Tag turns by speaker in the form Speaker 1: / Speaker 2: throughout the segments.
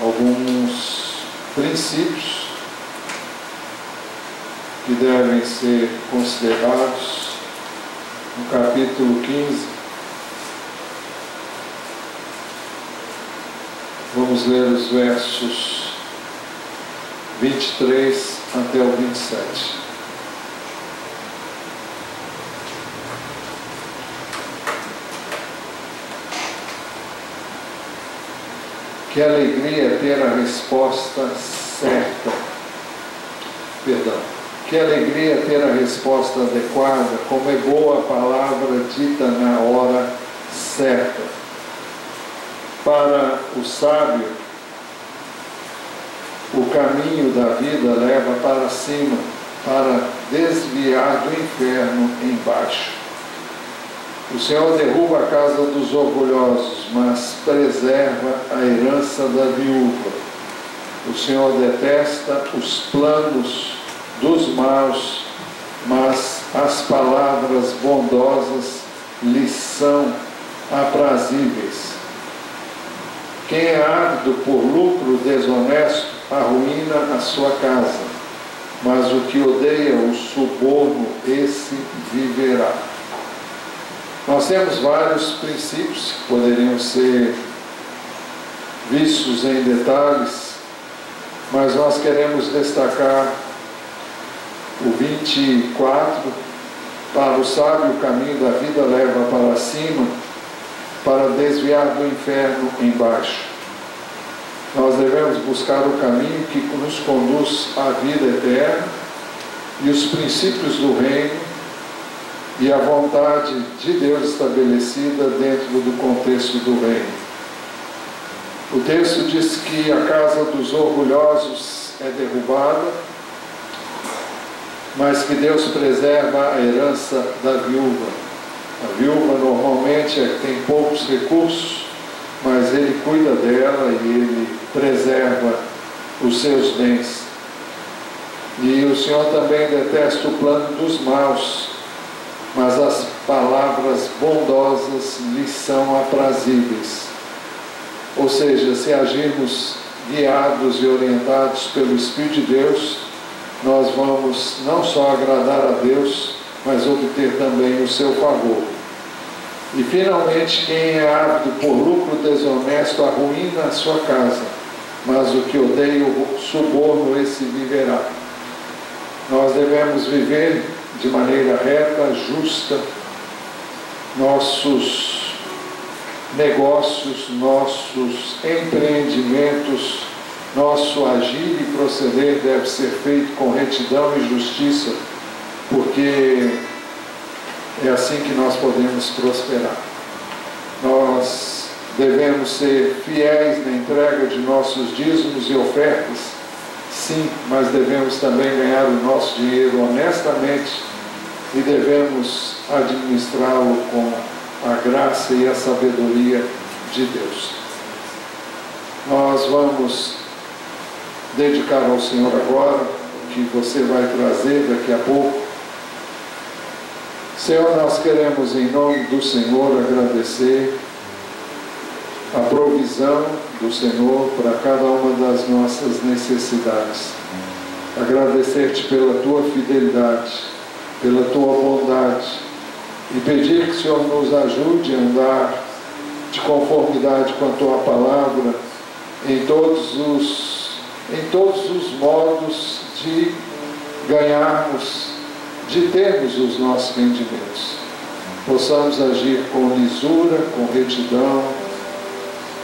Speaker 1: alguns princípios que devem ser considerados no capítulo 15. Vamos ler os versos 23 até o 27. Que alegria ter a resposta certa. Que alegria ter a resposta adequada, como é boa a palavra dita na hora certa. Para o sábio, o caminho da vida leva para cima, para desviar do inferno embaixo. O Senhor derruba a casa dos orgulhosos, mas preserva a herança da viúva. O Senhor detesta os planos dos maus, mas as palavras bondosas lhes são aprazíveis. Quem é ávido por lucro desonesto arruína a sua casa, mas o que odeia o suborno, esse viverá. Nós temos vários princípios que poderiam ser vistos em detalhes, mas nós queremos destacar o 24. Para o sábio o caminho da vida leva para cima, para desviar do inferno embaixo. Nós devemos buscar o caminho que nos conduz à vida eterna e os princípios do reino e a vontade de Deus estabelecida dentro do contexto do reino. O texto diz que a casa dos orgulhosos é derrubada, mas que Deus preserva a herança da viúva. A viúva normalmente tem poucos recursos, mas Ele cuida dela e Ele preserva os seus bens. E o Senhor também detesta o plano dos maus, mas as palavras bondosas lhes são aprazíveis. Ou seja, se agirmos guiados e orientados pelo Espírito de Deus, nós vamos não só agradar a Deus, mas obter também o seu favor. E finalmente, quem é ávido por lucro desonesto arruína a sua casa, mas o que odeia o suborno, esse viverá. Nós devemos viver de maneira reta, justa, nossos negócios, nossos empreendimentos, nosso agir e proceder deve ser feito com retidão e justiça, porque é assim que nós podemos prosperar. Nós devemos ser fiéis na entrega de nossos dízimos e ofertas, sim, mas devemos também ganhar o nosso dinheiro honestamente e devemos administrá-lo com a graça e a sabedoria de Deus. Nós vamos dedicar ao Senhor agora o que você vai trazer daqui a pouco. Senhor, nós queremos em nome do Senhor agradecer a provisão do Senhor para cada uma das nossas necessidades. Agradecer-te pela tua fidelidade, pela tua bondade e pedir que o Senhor nos ajude a andar de conformidade com a tua palavra em todos os modos de ganharmos, de termos os nossos rendimentos. Possamos agir com lisura, com retidão,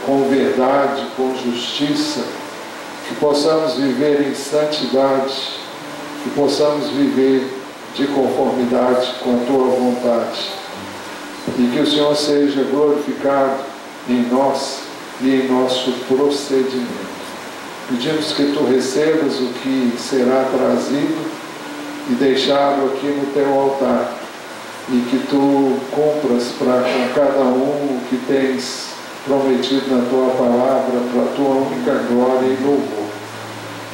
Speaker 1: com verdade, com justiça, que possamos viver em santidade, que possamos viver de conformidade com a tua vontade, e que o Senhor seja glorificado em nós e em nosso procedimento. Pedimos que tu recebas o que será trazido e deixado aqui no teu altar, e que tu cumpras para com cada um o que tens prometido na tua palavra, para a tua única glória e louvor.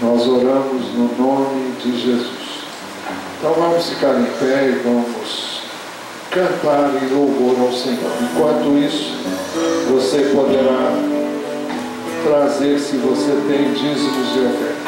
Speaker 1: Nós oramos no nome de Jesus. Então vamos ficar em pé e vamos cantar em louvor ao Senhor. Enquanto isso, você poderá trazer, se você tem, dízimos de ofertas.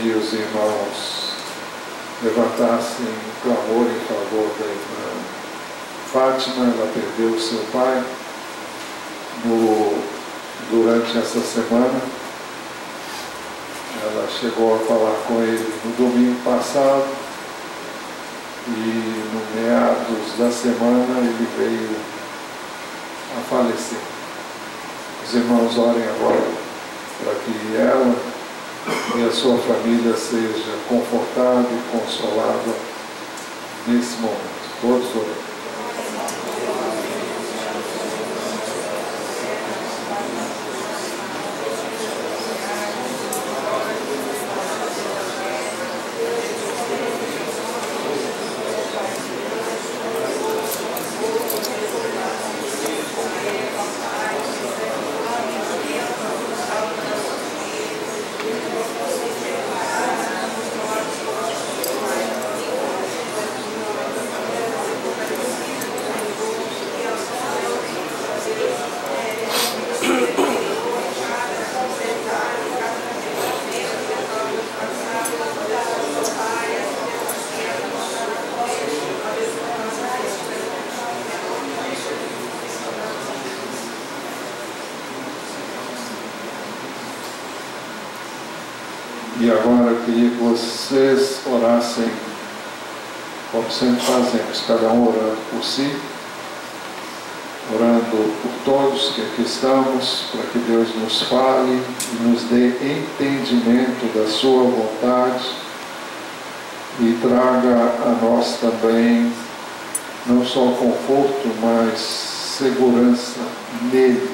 Speaker 1: que os irmãos levantassem um clamor em favor da irmã Fátima. Ela perdeu o seu pai durante essa semana. Ela chegou a falar com ele no domingo passado e no meados da semana ele veio a falecer. Os irmãos orem agora para que ela e a sua família seja confortada e consolada nesse momento. Todos orem. E agora eu queria que vocês orassem como sempre fazemos, cada um orando por si, orando por todos que aqui estamos, para que Deus nos fale e nos dê entendimento da sua vontade e traga a nós também não só conforto, mas segurança nele.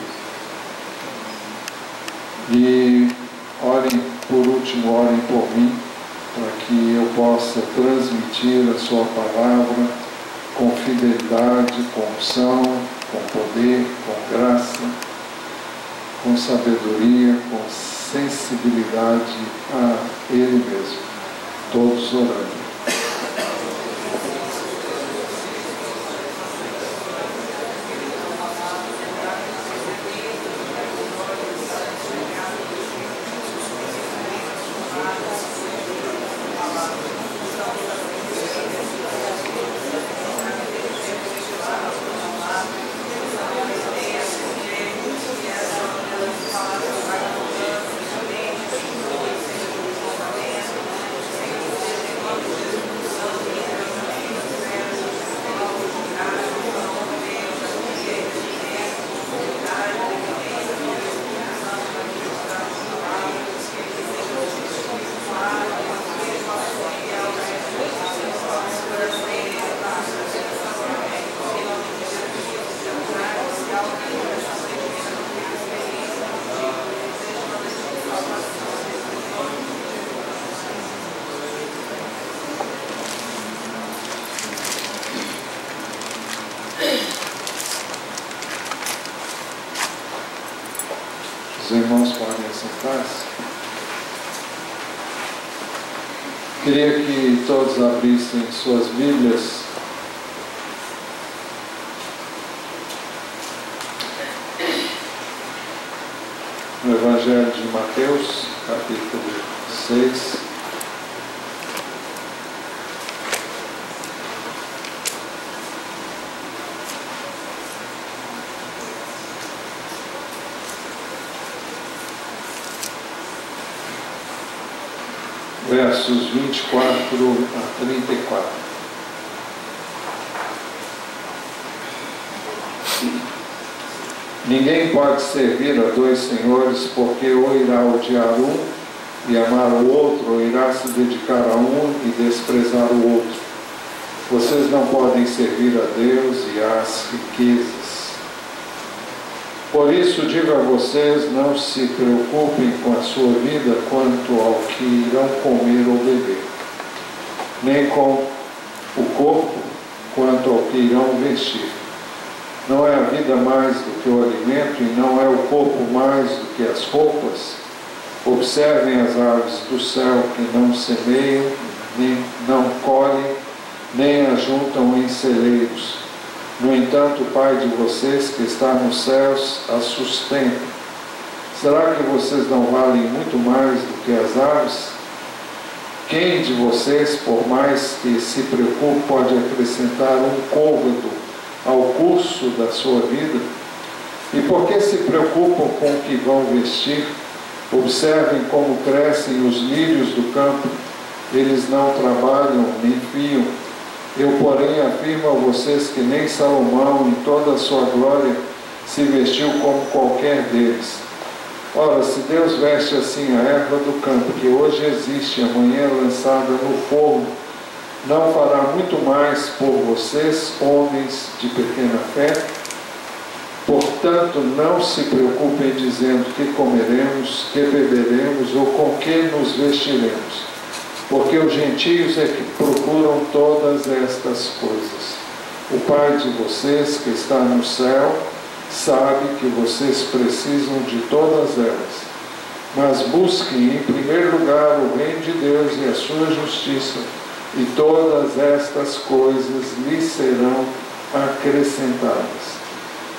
Speaker 1: E orem, por último, orem por mim, para que eu possa transmitir a sua palavra com fidelidade, com unção, com poder, com graça, com sabedoria, com sensibilidade a Ele mesmo. Todos orando. Os irmãos podem sentar-se. Queria que todos abrissem suas Bíblias no Evangelho de Mateus, capítulo 6. Versos 24 a 34. Ninguém pode servir a dois senhores, porque ou irá odiar um e amar o outro, ou irá se dedicar a um e desprezar o outro. Vocês não podem servir a Deus e às riquezas. Por isso, digo a vocês, não se preocupem com a sua vida quanto ao que irão comer ou beber, nem com o corpo quanto ao que irão vestir. Não é a vida mais do que o alimento e não é o corpo mais do que as roupas? Observem as aves do céu que não semeiam, nem não colhem, nem ajuntam em celeiros. No entanto, o Pai de vocês que está nos céus as sustenta. Será que vocês não valem muito mais do que as aves? Quem de vocês, por mais que se preocupe, pode acrescentar um côvado ao curso da sua vida? E por que se preocupam com o que vão vestir? Observem como crescem os lírios do campo. Eles não trabalham nem fiam. Eu, porém, afirmo a vocês que nem Salomão, em toda a sua glória, se vestiu como qualquer deles. Ora, se Deus veste assim a erva do campo, que hoje existe e amanhã é lançada no forno, não fará muito mais por vocês, homens de pequena fé? Portanto, não se preocupem dizendo que comeremos, que beberemos ou com que nos vestiremos, porque os gentios é que procuram todas estas coisas. O Pai de vocês, que está no céu, sabe que vocês precisam de todas elas. Mas busquem em primeiro lugar o reino de Deus e a sua justiça, e todas estas coisas lhes serão acrescentadas.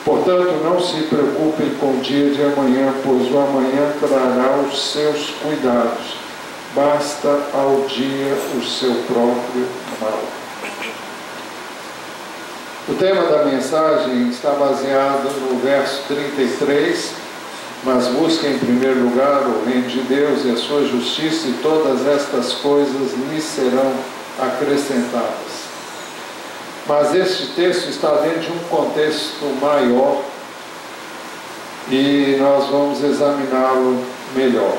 Speaker 1: Portanto, não se preocupem com o dia de amanhã, pois o amanhã trará os seus cuidados. Basta ao dia o seu próprio mal. O tema da mensagem está baseado no verso 33, mas busquem em primeiro lugar o reino de Deus e a sua justiça, e todas estas coisas lhes serão acrescentadas. Mas este texto está dentro de um contexto maior e nós vamos examiná-lo melhor.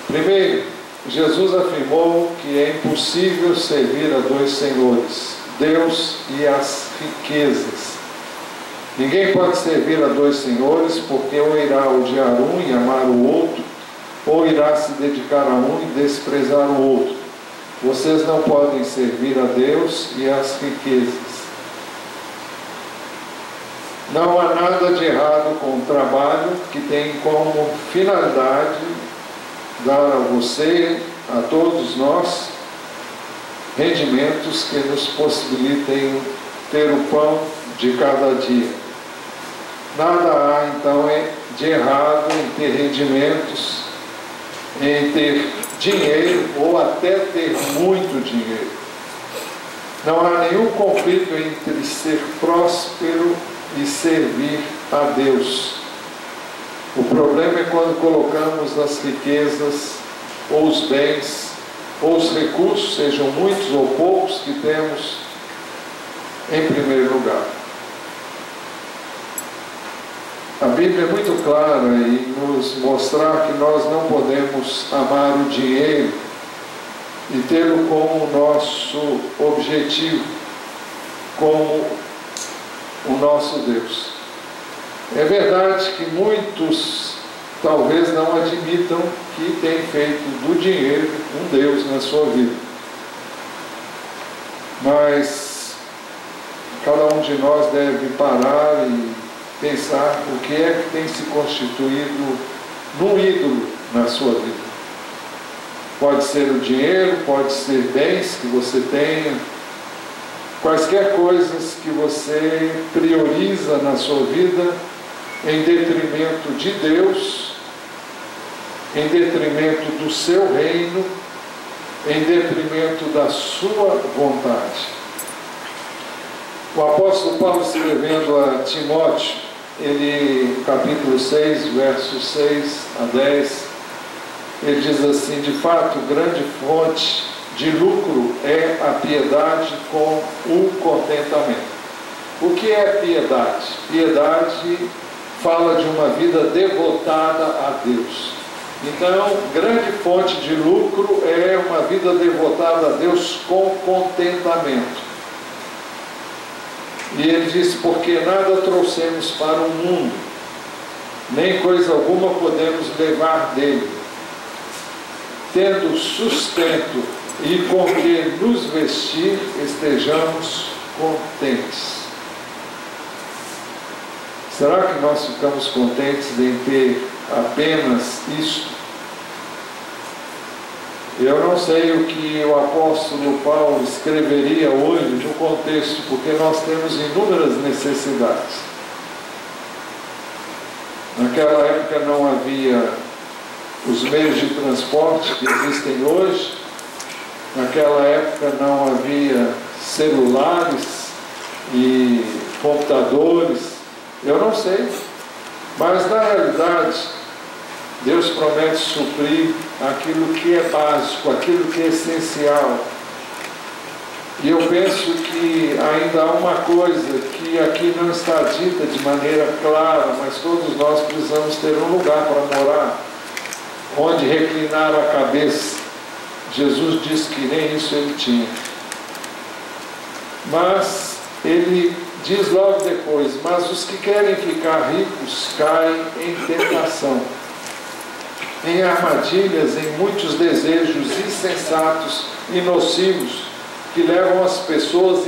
Speaker 1: Primeiro, Jesus afirmou que é impossível servir a dois senhores, Deus e as riquezas. Ninguém pode servir a dois senhores, porque ou irá odiar um e amar o outro, ou irá se dedicar a um e desprezar o outro. Vocês não podem servir a Deus e às riquezas. Não há nada de errado com o trabalho que tem como finalidade dar a você, a todos nós, rendimentos que nos possibilitem ter o pão de cada dia. Nada há, então, de errado em ter rendimentos, em ter dinheiro ou até ter muito dinheiro. Não há nenhum conflito entre ser próspero e servir a Deus. O problema é quando colocamos as riquezas, ou os bens, ou os recursos, sejam muitos ou poucos, que temos, em primeiro lugar. A Bíblia é muito clara em nos mostrar que nós não podemos amar o dinheiro e tê-lo como nosso objetivo, como o nosso Deus. É verdade que muitos talvez não admitam que têm feito do dinheiro um Deus na sua vida. Mas cada um de nós deve parar e pensar o que é que tem se constituído num ídolo na sua vida. Pode ser o dinheiro, pode ser bens que você tenha, quaisquer coisas que você prioriza na sua vida em detrimento de Deus, em detrimento do seu reino, em detrimento da sua vontade. O apóstolo Paulo, escrevendo a Timóteo, ele, capítulo 6, versos 6 a 10, ele diz assim: de fato, grande fonte de lucro é a piedade com o contentamento. O que é piedade? Piedade fala de uma vida devotada a Deus. Então, grande fonte de lucro é uma vida devotada a Deus com contentamento. E ele disse: porque nada trouxemos para o mundo, nem coisa alguma podemos levar dele. Tendo sustento e com que nos vestir, estejamos contentes. Será que nós ficamos contentes em ter apenas isto? Eu não sei o que o apóstolo Paulo escreveria hoje no contexto, porque nós temos inúmeras necessidades. Naquela época não havia os meios de transporte que existem hoje. Naquela época não havia celulares e computadores, eu não sei, mas na realidade Deus promete suprir aquilo que é básico, aquilo que é essencial. E eu penso que ainda há uma coisa que aqui não está dita de maneira clara, mas todos nós precisamos ter um lugar para morar, onde reclinar a cabeça. Jesus disse que nem isso ele tinha. Mas ele diz logo depois: mas os que querem ficar ricos caem em tentação, em armadilhas, em muitos desejos insensatos e nocivos, que levam as pessoas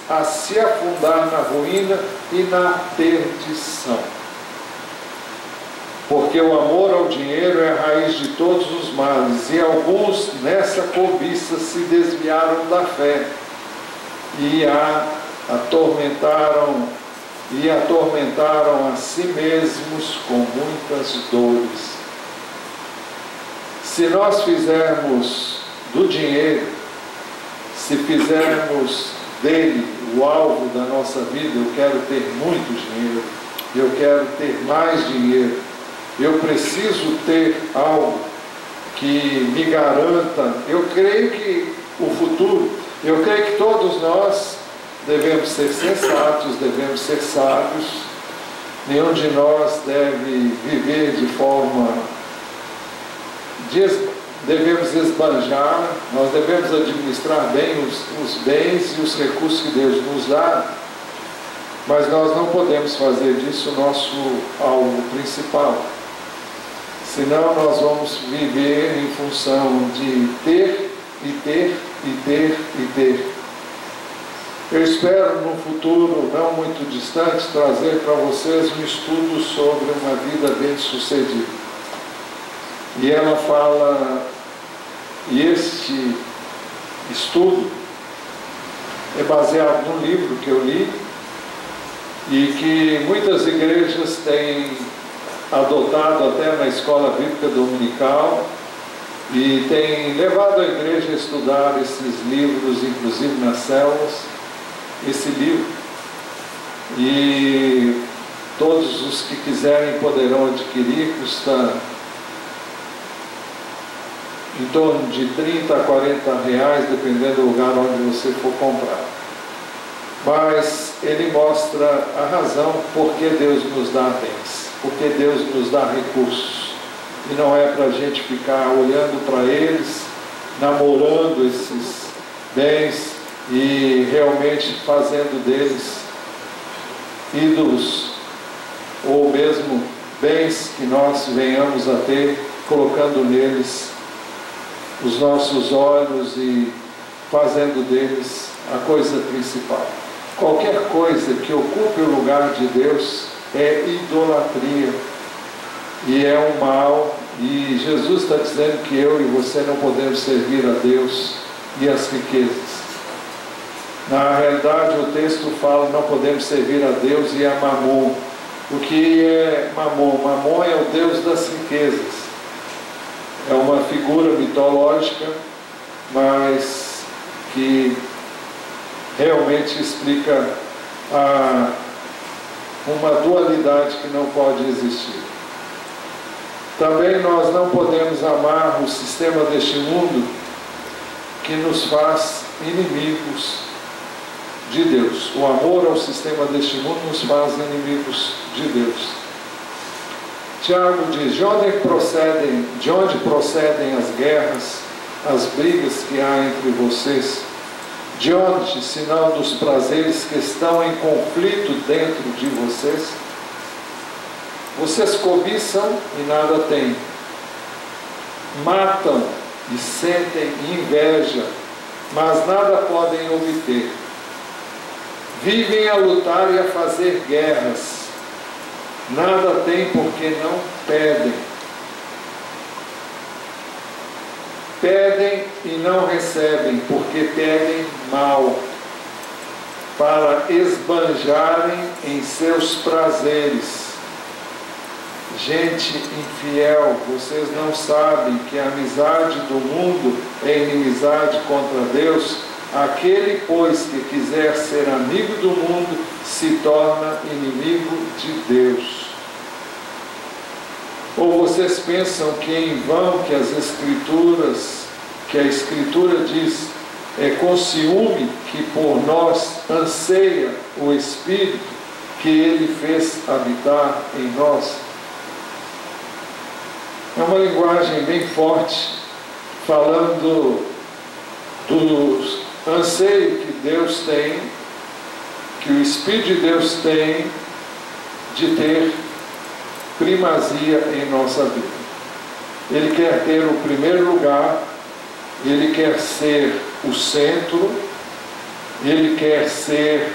Speaker 1: a se afundar na ruína e na perdição. Porque o amor ao dinheiro é a raiz de todos os males, e alguns nessa cobiça se desviaram da fé e atormentaram a si mesmos com muitas dores. Se nós fizermos do dinheiro, se fizermos dele o alvo da nossa vida, eu quero ter muito dinheiro, eu quero ter mais dinheiro, eu preciso ter algo que me garanta, eu creio que o futuro, eu creio que todos nós devemos ser sensatos, devemos ser sábios, nenhum de nós deve viver de forma devemos esbanjar, nós devemos administrar bem os bens e os recursos que Deus nos dá, mas nós não podemos fazer disso o nosso alvo principal. Senão nós vamos viver em função de ter e ter e ter e ter. Eu espero no futuro, não muito distante, trazer para vocês um estudo sobre uma vida bem-sucedida. E ela fala, e este estudo é baseado num livro que eu li e que muitas igrejas têm adotado até na escola bíblica dominical e têm levado a igreja a estudar esses livros, inclusive nas células, esse livro. E todos os que quiserem poderão adquirir, custa em torno de 30 a 40 reais, dependendo do lugar onde você for comprar. Mas ele mostra a razão por que Deus nos dá bens, por que Deus nos dá recursos. E não é para a gente ficar olhando para eles, namorando esses bens e realmente fazendo deles ídolos, ou mesmo bens que nós venhamos a ter, colocando neles os nossos olhos e fazendo deles a coisa principal. Qualquer coisa que ocupe o lugar de Deus é idolatria e é um mal, e Jesus está dizendo que eu e você não podemos servir a Deus e as riquezas. Na realidade o texto fala não podemos servir a Deus e a Mamon. O que é Mamon? Mamon é o Deus das riquezas. É uma figura mitológica, mas que realmente explica uma dualidade que não pode existir. Também nós não podemos amar o sistema deste mundo que nos faz inimigos de Deus. O amor ao sistema deste mundo nos faz inimigos de Deus. Tiago diz: de onde procedem as guerras, as brigas que há entre vocês? De onde, senão dos prazeres que estão em conflito dentro de vocês? Vocês cobiçam e nada têm, matam e sentem inveja, mas nada podem obter. Vivem a lutar e a fazer guerras, nada têm porque não pedem. Pedem e não recebem, porque pedem mal, para esbanjarem em seus prazeres. gente infiel, vocês não sabem que a amizade do mundo é inimizade contra Deus? Aquele, pois, que quiser ser amigo do mundo, se torna inimigo de Deus. Ou vocês pensam que em vão que a Escritura diz, é com ciúme que por nós anseia o Espírito que Ele fez habitar em nós? É uma linguagem bem forte, falando do anseio que Deus tem, que o Espírito de Deus tem, de ter primazia em nossa vida. Ele quer ter o primeiro lugar, Ele quer ser o centro, Ele quer ser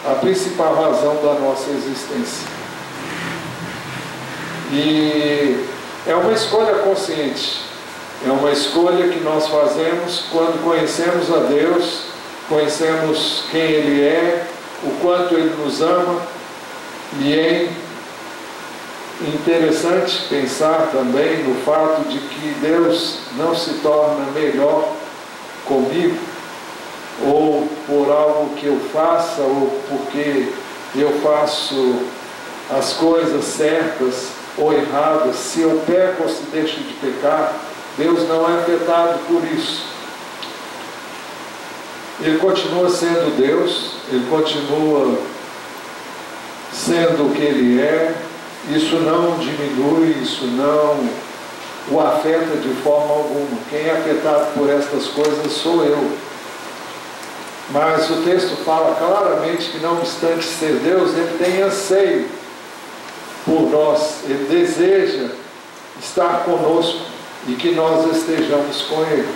Speaker 1: a principal razão da nossa existência. E é uma escolha consciente, é uma escolha que nós fazemos quando conhecemos a Deus, conhecemos quem Ele é, o quanto Ele nos ama. E é interessante pensar também no fato de que Deus não se torna melhor comigo, ou por algo que eu faça, ou porque eu faço as coisas certas ou erradas. Se eu peco ou se deixo de pecar, Deus não é afetado por isso. Ele continua sendo Deus, Ele continua sendo o que Ele é. Isso não diminui, isso não o afeta de forma alguma. Quem é afetado por estas coisas sou eu. Mas o texto fala claramente que, não obstante ser Deus, Ele tem anseio por nós. Ele deseja estar conosco e que nós estejamos com Ele.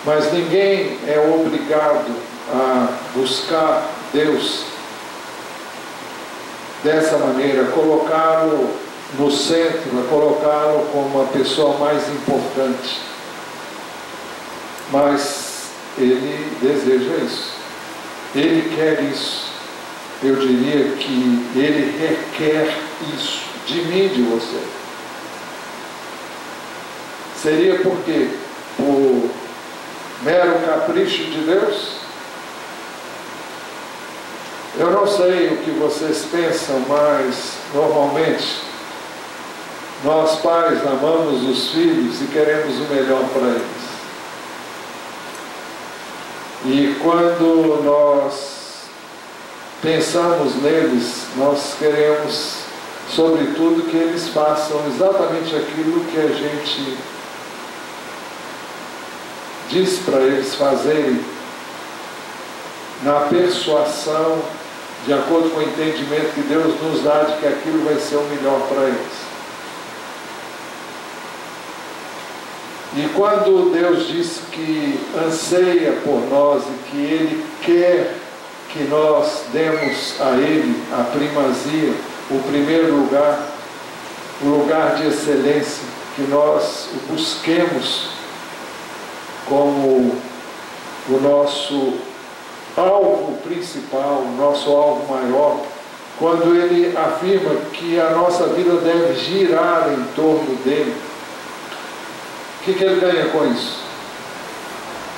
Speaker 1: Mas ninguém é obrigado a buscar Deus dessa maneira, colocá-lo no centro, a colocá-lo como a pessoa mais importante. Mas Ele deseja isso, Ele quer isso. Eu diria que Ele requer isso de mim e de você. Seria por quê? Por mero capricho de Deus? Eu não sei o que vocês pensam, mas normalmente nós pais amamos os filhos e queremos o melhor para eles. E quando nós pensamos neles, nós queremos, sobretudo, que eles façam exatamente aquilo que a gente diz para eles fazerem, na persuasão, de acordo com o entendimento que Deus nos dá de que aquilo vai ser o melhor para eles. E quando Deus diz que anseia por nós e que Ele quer que nós demos a Ele a primazia, o primeiro lugar, o lugar de excelência, que nós o busquemos como o nosso alvo principal, o nosso alvo maior, quando Ele afirma que a nossa vida deve girar em torno dEle, o que Ele ganha com isso?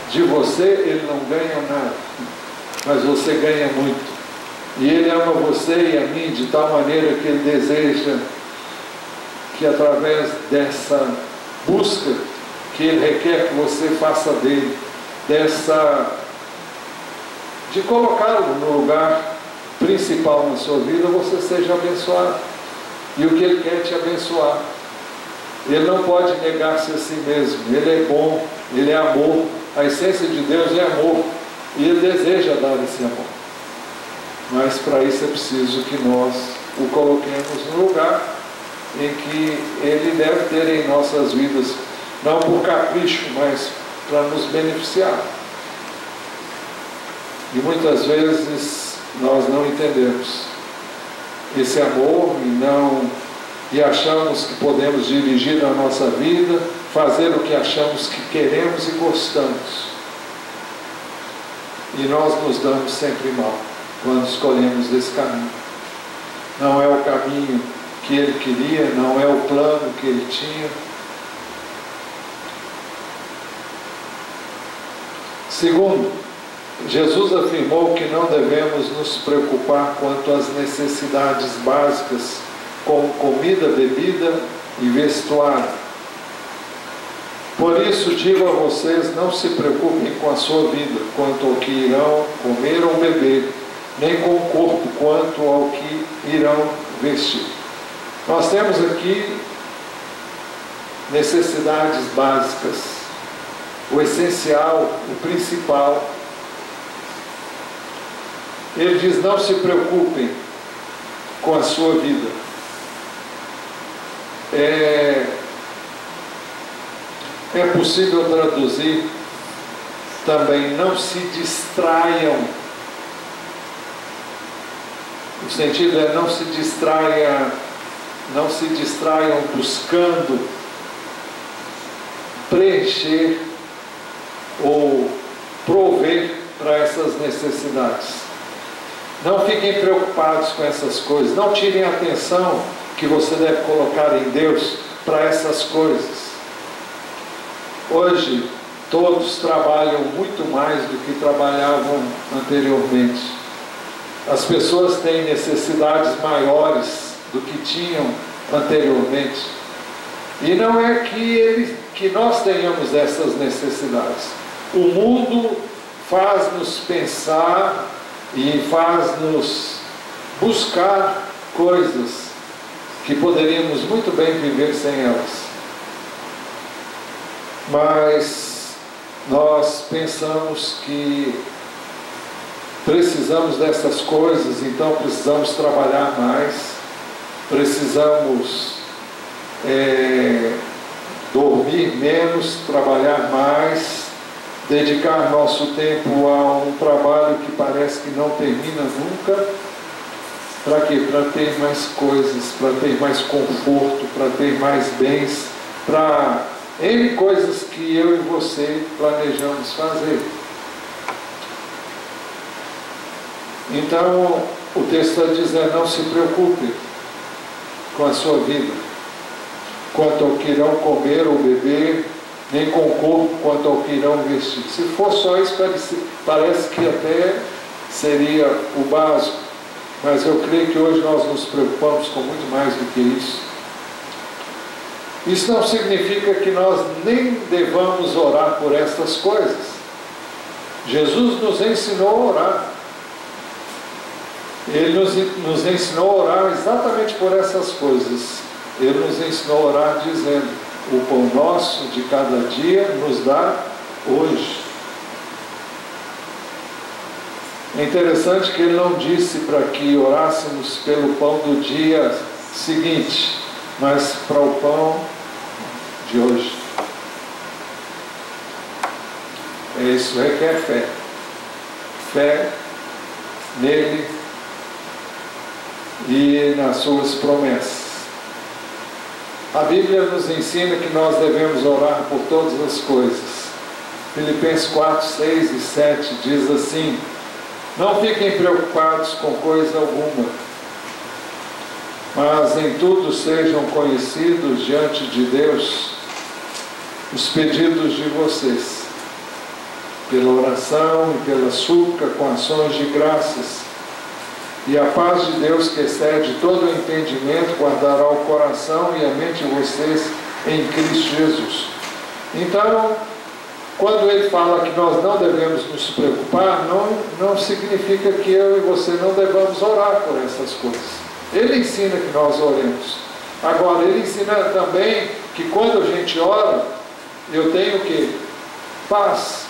Speaker 1: De você Ele não ganha nada, mas você ganha muito. E Ele ama você e a mim de tal maneira que Ele deseja que, através dessa busca que Ele requer que você faça dEle, de colocá-lo no lugar principal na sua vida, você seja abençoado. E o que Ele quer te abençoar. Ele não pode negar-se a si mesmo. Ele é bom, Ele é amor. A essência de Deus é amor. E Ele deseja dar esse amor. Mas para isso é preciso que nós o coloquemos no lugar em que Ele deve ter em nossas vidas, não por capricho, mas para nos beneficiar. E muitas vezes nós não entendemos esse amor e achamos que podemos dirigir a nossa vida, fazer o que achamos que queremos e gostamos. E nós nos damos sempre mal quando escolhemos esse caminho. não é o caminho que ele queria, não é o plano que ele tinha. Segundo, Jesus afirmou que não devemos nos preocupar quanto às necessidades básicas, como comida, bebida e vestuário. Por isso digo a vocês, não se preocupem com a sua vida, quanto ao que irão comer ou beber, nem com o corpo, quanto ao que irão vestir. Nós temos aqui necessidades básicas, o essencial, o principal. Ele diz, não se preocupem com a sua vida. É possível traduzir também, não se distraiam. O sentido é não se distraiam buscando preencher ou prover para essas necessidades. Não fiquem preocupados com essas coisas. Não tirem a atenção que você deve colocar em Deus para essas coisas. Hoje, todos trabalham muito mais do que trabalhavam anteriormente. As pessoas têm necessidades maiores do que tinham anteriormente. E não é que nós tenhamos essas necessidades. O mundo faz-nos pensar e faz-nos buscar coisas que poderíamos muito bem viver sem elas. Mas nós pensamos que precisamos dessas coisas, então precisamos trabalhar mais, precisamos dormir menos, trabalhar mais, dedicar nosso tempo a um trabalho que parece que não termina nunca. Para quê? Para ter mais coisas, para ter mais conforto, para ter mais bens, para N coisas que eu e você planejamos fazer. Então, o texto está dizendo, não se preocupe com a sua vida, quanto ao que irão comer ou beber, nem com o corpo, quanto ao que irão vestir. Se for só isso, parece que até seria o básico, mas eu creio que hoje nós nos preocupamos com muito mais do que isso. Isso não significa que nós nem devamos orar por estas coisas. Jesus nos ensinou a orar. Ele nos ensinou a orar exatamente por essas coisas. Ele nos ensinou a orar dizendo, o pão nosso de cada dia nos dá hoje. É interessante que ele não disse para que orássemos pelo pão do dia seguinte, mas para o pão de hoje. Isso requer fé. Fé nele e nas suas promessas. A Bíblia nos ensina que nós devemos orar por todas as coisas. Filipenses 4, 6 e 7 diz assim, não fiquem preocupados com coisa alguma, mas em tudo sejam conhecidos diante de Deus os pedidos de vocês, pela oração e pela súplica com ações de graças. E a paz de Deus, que excede todo o entendimento, guardará o coração e a mente de vocês em Cristo Jesus. Então, quando ele fala que nós não devemos nos preocupar, não significa que eu e você não devamos orar por essas coisas. Ele ensina que nós oremos. Agora, ele ensina também que quando a gente ora, eu tenho o quê? Paz.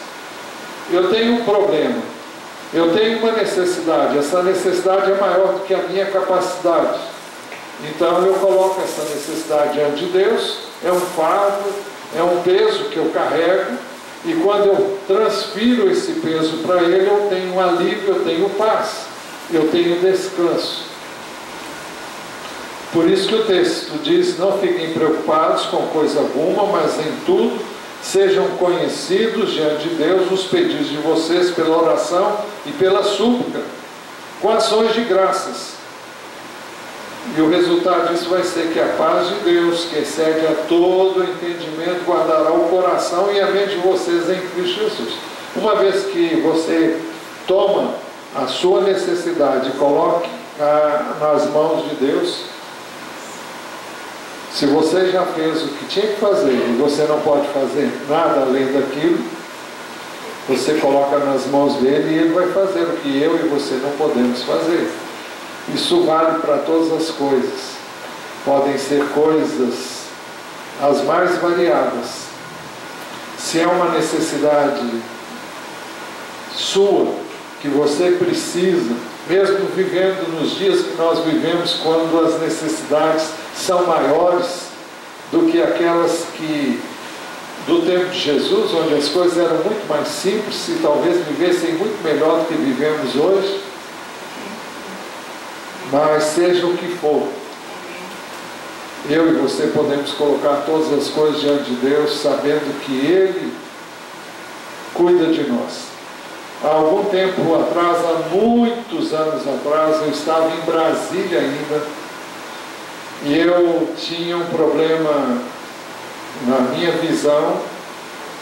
Speaker 1: Eu tenho um problema. Eu tenho uma necessidade. Essa necessidade é maior do que a minha capacidade. Então eu coloco essa necessidade diante de Deus. É um fardo, é um peso que eu carrego. E quando eu transfiro esse peso para Ele, eu tenho alívio, eu tenho paz, eu tenho descanso. Por isso que o texto diz, não fiquem preocupados com coisa alguma, mas em tudo sejam conhecidos diante de Deus os pedidos de vocês pela oração e pela súplica, com ações de graças. E o resultado disso vai ser que a paz de Deus, que excede a todo entendimento, guardará o coração e a mente de vocês em Cristo Jesus. Uma vez que você toma a sua necessidade e coloque nas mãos de Deus, se você já fez o que tinha que fazer e você não pode fazer nada além daquilo, você coloca nas mãos dele e ele vai fazer o que eu e você não podemos fazer. Isso vale para todas as coisas. Podem ser coisas as mais variadas. Se é uma necessidade sua, que você precisa, mesmo vivendo nos dias que nós vivemos, quando as necessidades são maiores do que aquelas que do tempo de Jesus, onde as coisas eram muito mais simples e talvez vivessem muito melhor do que vivemos hoje. Mas seja o que for, eu e você podemos colocar todas as coisas diante de Deus, sabendo que Ele cuida de nós. Há algum tempo atrás, há muitos anos atrás, eu estava em Brasília ainda, e eu tinha um problema na minha visão.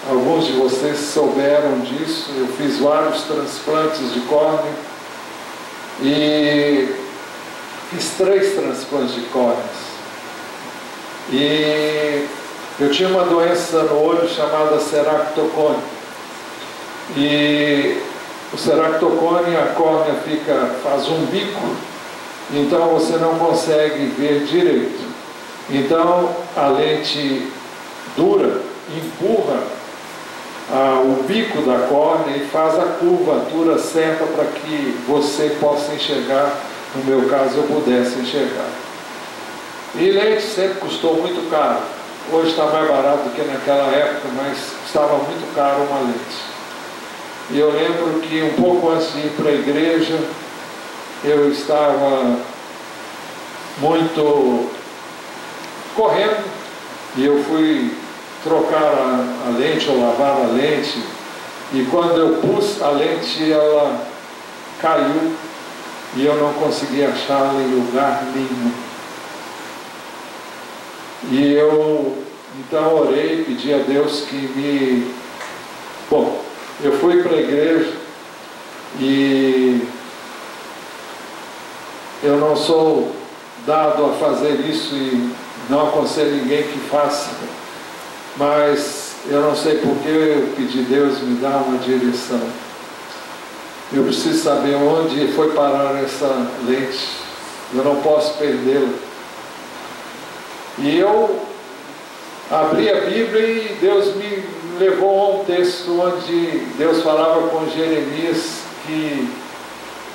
Speaker 1: Alguns de vocês souberam disso. Eu fiz vários transplantes de córnea e fiz 3 transplantes de córneas. E eu tinha uma doença no olho chamada ceractocone. E o ceractocone, a córnea faz um bico, então você não consegue ver direito. Então a lente dura empurra o bico da córnea e faz a curvatura certa para que você possa enxergar. No meu caso, eu pudesse enxergar. E lente sempre custou muito caro. Hoje está mais barato do que naquela época, mas estava muito caro uma lente. E eu lembro que um pouco antes de ir para a igreja, eu estava muito correndo e eu fui trocar a lente ou lavar a lente, e quando eu pus a lente, ela caiu e eu não consegui achá-la em lugar nenhum. E eu então orei, pedi a Deus que me... Bom, eu fui para a igreja e eu não sou dado a fazer isso e não aconselho ninguém que faça, mas eu não sei porque eu pedi a Deus me dar uma direção. Eu preciso saber onde foi parar essa lente. Eu não posso perdê-la. E eu abri a Bíblia e Deus me levou a um texto onde Deus falava com Jeremias que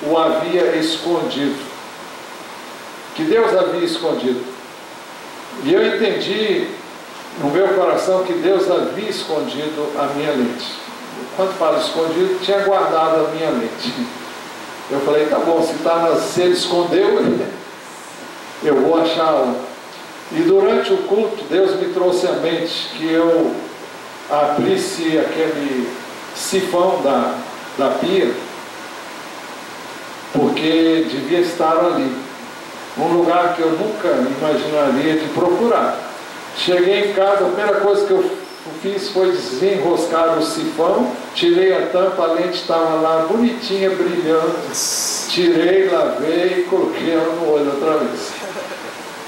Speaker 1: o havia escondido. Que Deus havia escondido. E eu entendi no meu coração que Deus havia escondido a minha lente. Quando falo escondido, tinha guardado a minha lente. Eu falei, tá bom, se ele escondeu, eu vou achá-la. E durante o culto, Deus me trouxe à mente que eu abrisse aquele sifão da pia, porque devia estar ali. Um lugar que eu nunca imaginaria de procurar. Cheguei em casa, a primeira coisa que eu fiz foi desenroscar o sifão, tirei a tampa, a lente estava lá bonitinha, brilhando, tirei, lavei e coloquei ela no olho outra vez.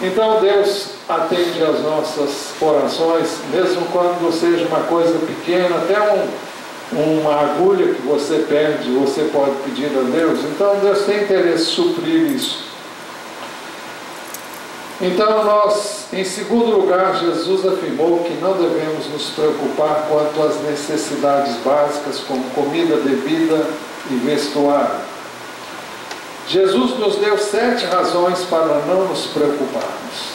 Speaker 1: Então Deus atende às nossas orações, mesmo quando seja uma coisa pequena, até uma agulha que você perde, você pode pedir a Deus. Então Deus tem interesse em suprir isso. Então nós, em segundo lugar, Jesus afirmou que não devemos nos preocupar quanto às necessidades básicas como comida, bebida e vestuário. Jesus nos deu 7 razões para não nos preocuparmos.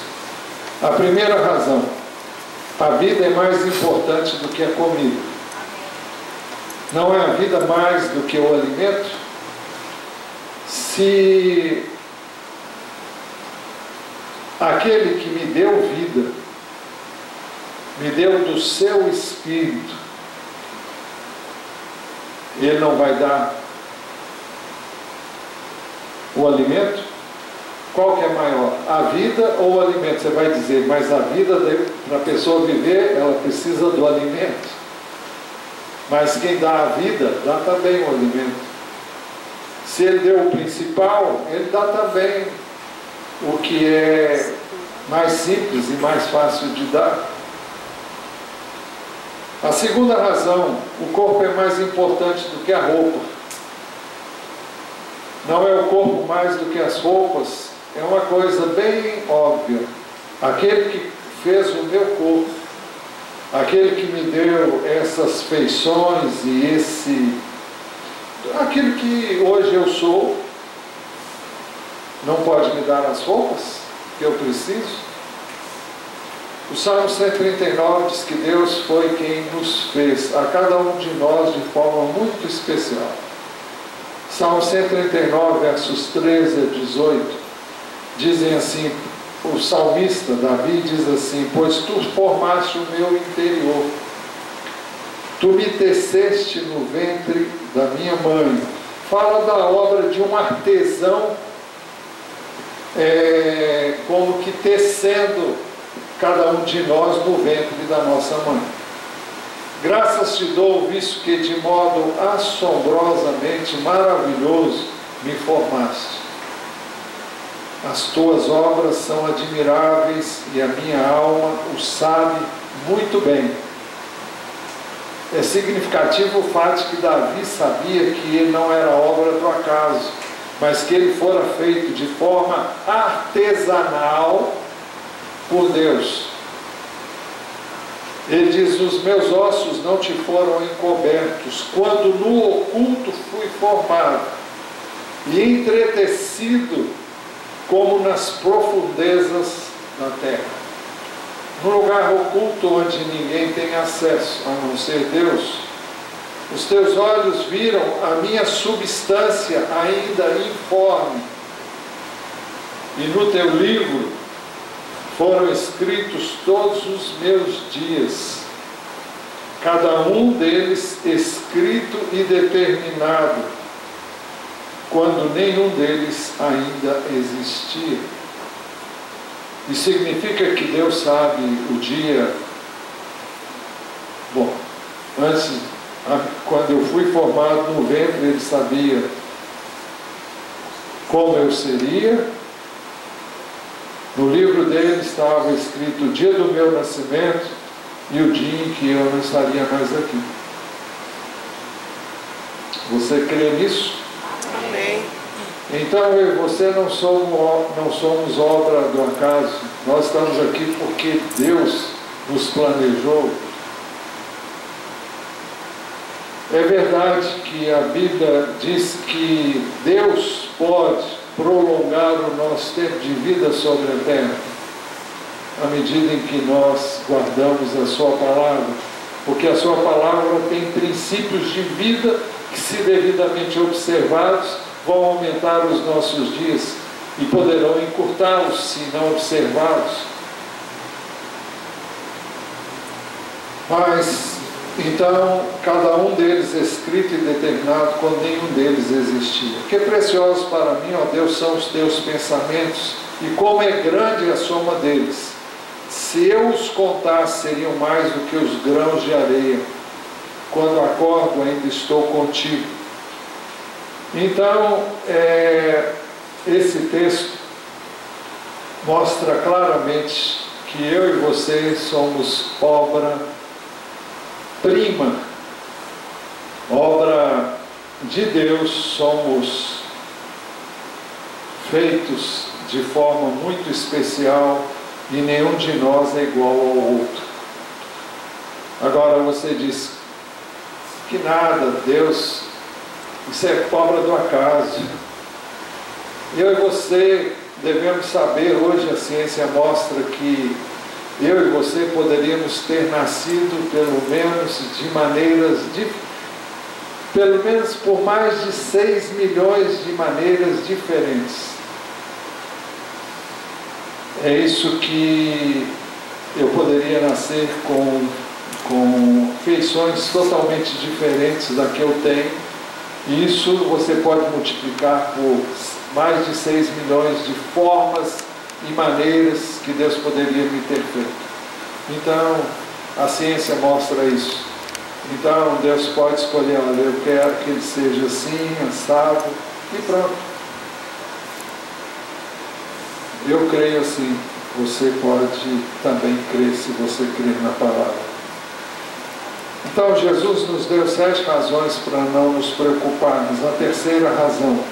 Speaker 1: A primeira razão: a vida é mais importante do que a comida. Não é a vida mais do que o alimento? Se aquele que me deu vida, me deu do seu Espírito, Ele não vai dar o alimento? qual que é maior? A vida ou o alimento? Você vai dizer, mas a vida, para a pessoa viver, ela precisa do alimento. Mas quem dá a vida, dá também o alimento. Se ele deu o principal, ele dá também o que é mais simples e mais fácil de dar. A segunda razão, o corpo é mais importante do que a roupa. Não é o corpo mais do que as roupas, é uma coisa bem óbvia. Aquele que fez o meu corpo, aquele que me deu essas feições e aquilo que hoje eu sou, não pode me dar as roupas que eu preciso? O Salmo 139 diz que Deus foi quem nos fez, a cada um de nós de forma muito especial. Salmo 139, versos 13 a 18, dizem assim, o salmista Davi diz assim, pois tu formaste o meu interior, tu me teceste no ventre da minha mãe. Fala da obra de um artesão, como que tecendo cada um de nós no ventre da nossa mãe. Graças te dou, visto que de modo assombrosamente maravilhoso me formaste. As tuas obras são admiráveis e a minha alma o sabe muito bem. É significativo o fato de que Davi sabia que ele não era obra do acaso, mas que ele fora feito de forma artesanal por Deus. Ele diz, os meus ossos não te foram encobertos, quando no oculto fui formado e entretecido como nas profundezas da terra. No lugar oculto onde ninguém tem acesso, a não ser Deus, os teus olhos viram a minha substância ainda informe, e no teu livro foram escritos todos os meus dias, cada um deles escrito e determinado, quando nenhum deles ainda existia. Isso significa que Deus sabe o dia. Bom, antes, quando eu fui formado no ventre, Ele sabia como eu seria. No livro dele estava escrito o dia do meu nascimento e o dia em que eu não estaria mais aqui. Você crê nisso?
Speaker 2: Amém.
Speaker 1: Então eu e você não somos obra do acaso. Nós estamos aqui porque Deus nos planejou. É verdade que a Bíblia diz que Deus pode prolongar o nosso tempo de vida sobre a terra, à medida em que nós guardamos a sua palavra, porque a sua palavra tem princípios de vida que, se devidamente observados, vão aumentar os nossos dias e poderão encurtá-los se não observados. Mas então, cada um deles escrito e determinado quando nenhum deles existia. Que preciosos para mim, ó Deus, são os teus pensamentos, e como é grande a soma deles. Se eu os contasse, seriam mais do que os grãos de areia. Quando acordo, ainda estou contigo. Então, esse texto mostra claramente que eu e você somos obra-prima, obra de Deus, somos feitos de forma muito especial e nenhum de nós é igual ao outro. Agora você diz que nada, Deus, isso é obra do acaso. Eu e você devemos saber, hoje a ciência mostra que eu e você poderíamos ter nascido pelo menos de maneiras, pelo menos por mais de 6 milhões de maneiras diferentes. É isso que eu poderia nascer com feições totalmente diferentes da que eu tenho, Isso você pode multiplicar por mais de 6 milhões de formas e maneiras que Deus poderia me ter feito. Então, a ciência mostra isso. Então, Deus pode escolher, olha, eu quero que ele seja assim, assado, e pronto. Eu creio assim. Você pode também crer, se você crer na palavra. Então, Jesus nos deu 7 razões para não nos preocuparmos. A terceira razão: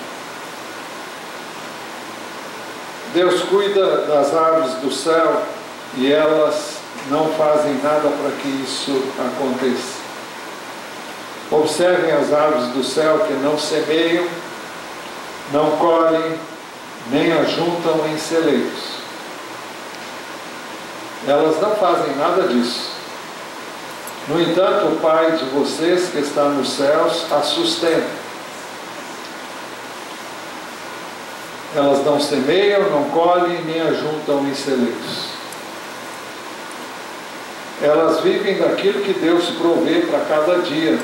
Speaker 1: Deus cuida das aves do céu e elas não fazem nada para que isso aconteça. Observem as aves do céu que não semeiam, não colhem, nem ajuntam em celeiros. Elas não fazem nada disso. No entanto, o Pai de vocês que está nos céus as sustenta. Elas não semeiam, não colhem, nem ajuntam em celeiros. Elas vivem daquilo que Deus provê para cada dia.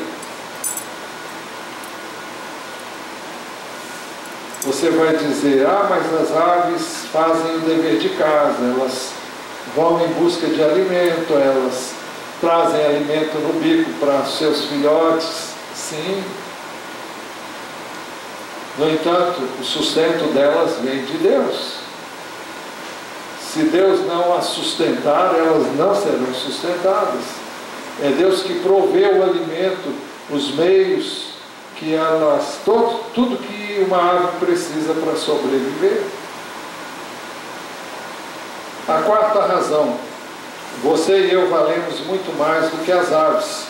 Speaker 1: Você vai dizer, mas as aves fazem o dever de casa, elas vão em busca de alimento, elas trazem alimento no bico para seus filhotes. Sim. No entanto, o sustento delas vem de Deus. Se Deus não as sustentar, elas não serão sustentadas. É Deus que provê o alimento, os meios que elas, tudo que uma ave precisa para sobreviver. A quarta razão: você e eu valemos muito mais do que as aves.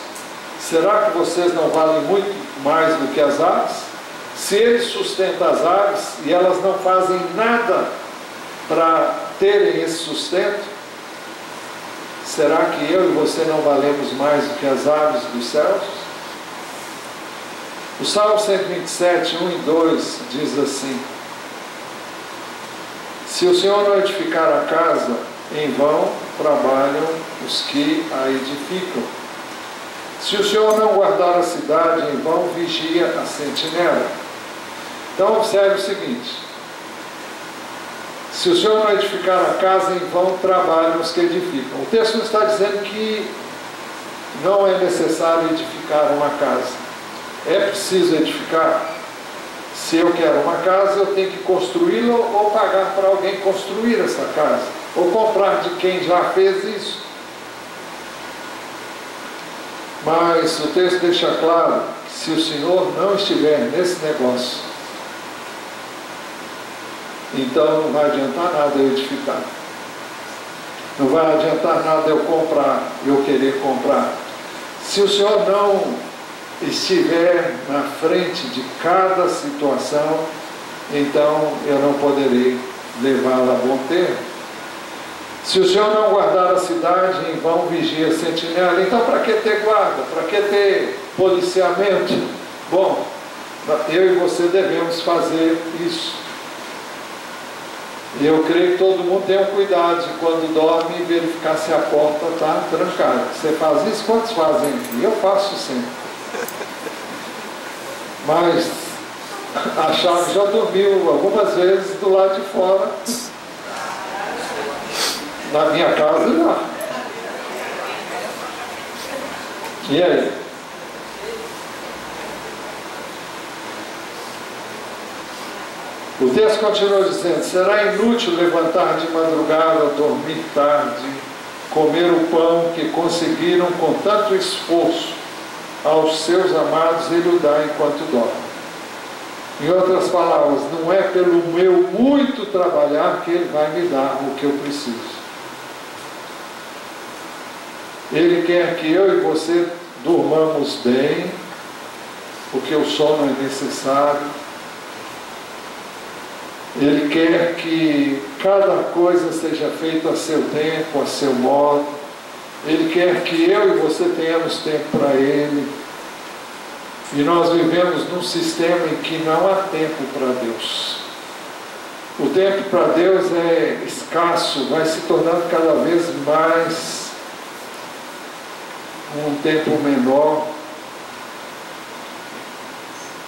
Speaker 1: Será que vocês não valem muito mais do que as aves? Se Ele sustenta as aves e elas não fazem nada para terem esse sustento, será que eu e você não valemos mais do que as aves dos céus? O Salmo 127, 1 e 2 diz assim: se o Senhor não edificar a casa, em vão trabalham os que a edificam. Se o Senhor não guardar a cidade, em vão vigia a sentinela. Então observe o seguinte: se o Senhor não edificar a casa, em vão trabalham os que edificam. O texto não está dizendo que não é necessário edificar uma casa. É preciso edificar. Se eu quero uma casa, eu tenho que construí-la ou pagar para alguém construir essa casa, ou comprar de quem já fez isso. Mas o texto deixa claro que se o Senhor não estiver nesse negócio, então não vai adiantar nada eu edificar. Não vai adiantar nada eu comprar, eu querer comprar. Se o Senhor não estiver na frente de cada situação, então eu não poderei levá-la a bom termo. Se o Senhor não guardar a cidade, em vão vigia a sentinela. Então para que ter guarda? Para que ter policiamento? Bom, eu e você devemos fazer isso. E eu creio que todo mundo tem um cuidado de quando dorme verificar se a porta está trancada. Você faz isso? Quantos fazem aqui? Eu faço sempre. Mas a chave já dormiu algumas vezes do lado de fora. Na minha casa já. E aí? O texto continua dizendo: será inútil levantar de madrugada, dormir tarde, comer o pão que conseguiram com tanto esforço aos seus amados e lhe dar enquanto dorme. Em outras palavras, não é pelo meu muito trabalhar que Ele vai me dar o que eu preciso. Ele quer que eu e você durmamos bem, porque o sono é necessário. Ele quer que cada coisa seja feita a seu tempo, a seu modo. Ele quer que eu e você tenhamos tempo para Ele. E nós vivemos num sistema em que não há tempo para Deus. O tempo para Deus é escasso, vai se tornando cada vez mais um tempo menor.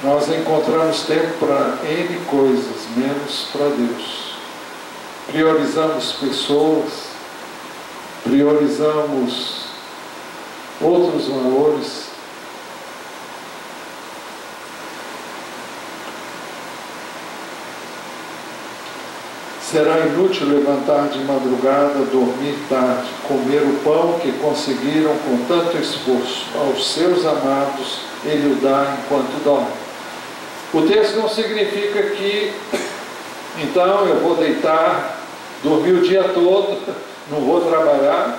Speaker 1: nós encontramos tempo para N coisas, menos para Deus. Priorizamos pessoas, priorizamos outros valores. Será inútil levantar de madrugada, dormir tarde, comer o pão que conseguiram com tanto esforço. Aos seus amados ele o dá enquanto dorme. O texto não significa que, então, eu vou deitar, dormir o dia todo, não vou trabalhar.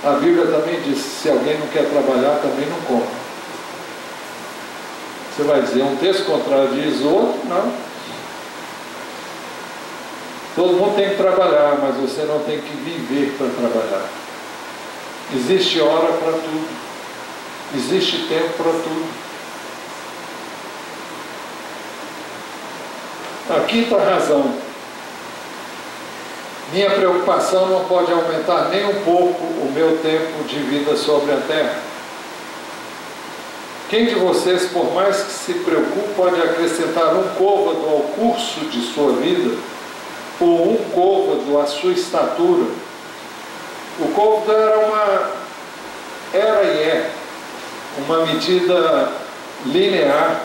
Speaker 1: A Bíblia também diz, se alguém não quer trabalhar, também não come. Você vai dizer, um texto contradiz o outro? Não. Todo mundo tem que trabalhar, mas você não tem que viver para trabalhar. Existe hora para tudo. Existe tempo para tudo. A quinta razão. Minha preocupação não pode aumentar nem um pouco o meu tempo de vida sobre a terra. Quem de vocês, por mais que se preocupe, pode acrescentar um côvado ao curso de sua vida, ou um côvado à sua estatura? O côvado era e é uma medida linear.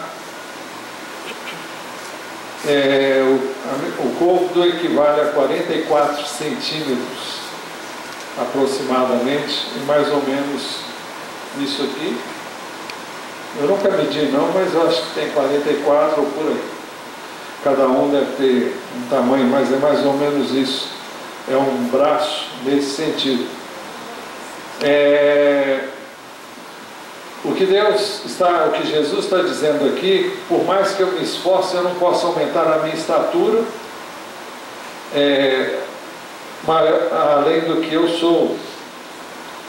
Speaker 1: O côvado equivale a 44 centímetros aproximadamente, e mais ou menos isso aqui. Eu nunca medi não, mas eu acho que tem 44 ou por aí. Cada um deve ter um tamanho, mas é mais ou menos isso. É um braço nesse sentido. O que Jesus está dizendo aqui, por mais que eu me esforce, eu não posso aumentar a minha estatura, além do que eu sou.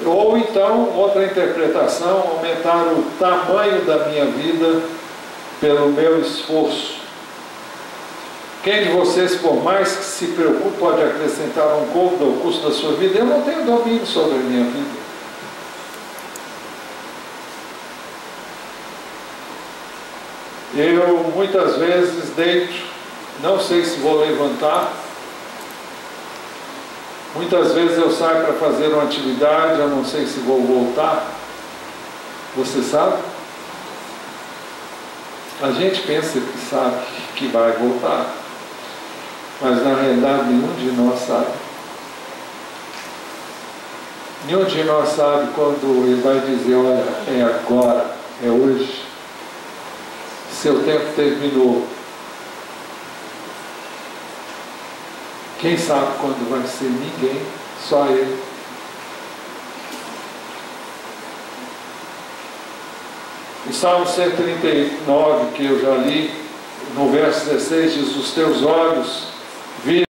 Speaker 1: Ou então, outra interpretação, aumentar o tamanho da minha vida pelo meu esforço. Quem de vocês, por mais que se preocupe, pode acrescentar um côvado ao curso da sua vida? Eu não tenho domínio sobre a minha vida. Eu muitas vezes deito, não sei se vou levantar. Muitas vezes eu saio para fazer uma atividade, eu não sei se vou voltar. Você sabe? A gente pensa que sabe que vai voltar, mas na realidade nenhum de nós sabe. Nenhum de nós sabe quando ele vai dizer, olha, é agora, é hoje. Seu tempo terminou. Quem sabe quando vai ser? Ninguém, só Ele. O Salmo 139, que eu já li, no verso 16, diz, os teus olhos viram